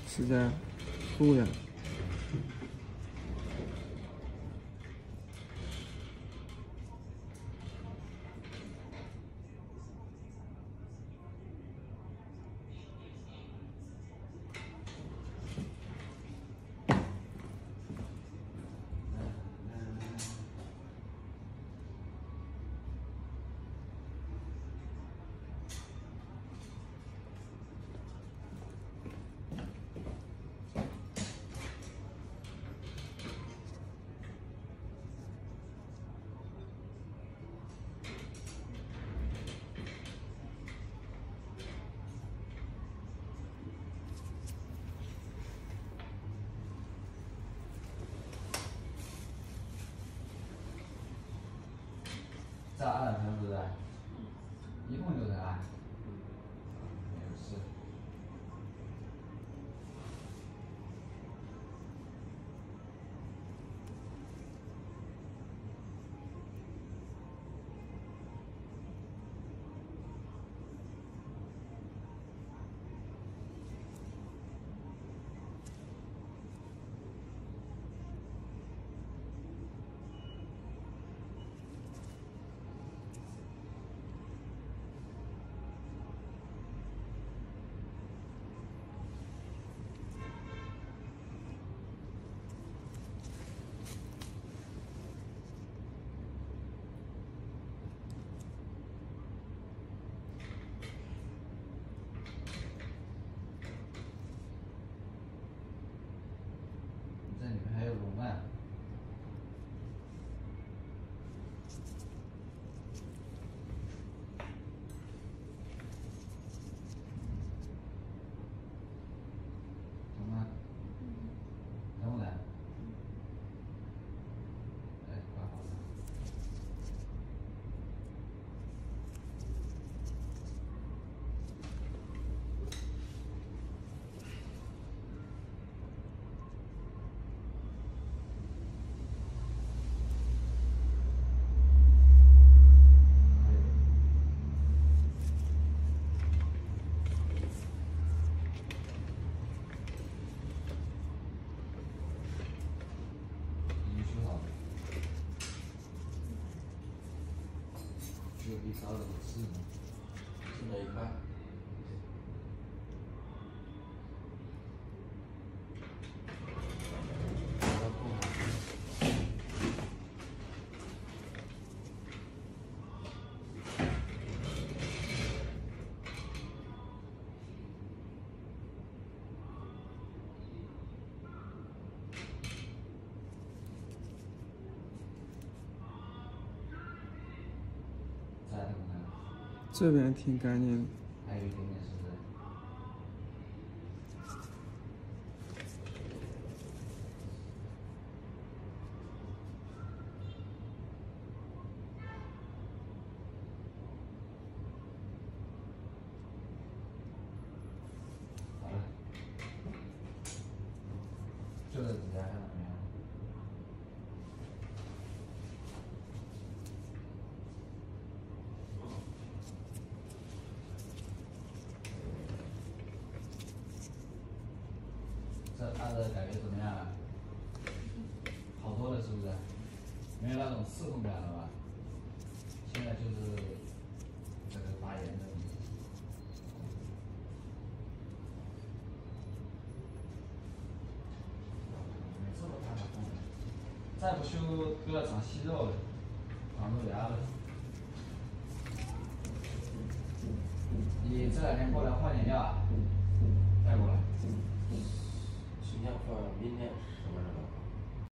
是在后呀。这2台是不是？一共6台啊？没有事。这里面还有龙啊。懂吗？懂不懂？哎，挂好了。已经修好了。只有第12个是吗？是哪一块？在那个呢？这边挺干净的。还有一点点，是不是？好了，就这几家看到没有？这它的感觉怎么样啊？好多了是不是？没有那种刺痛感了吧？现在就是这个发炎的问题。每次都怕它痛，再不修都要长息肉了，长肉芽了。你这2天过来换点药啊，带过来。今天换，明天什么时候？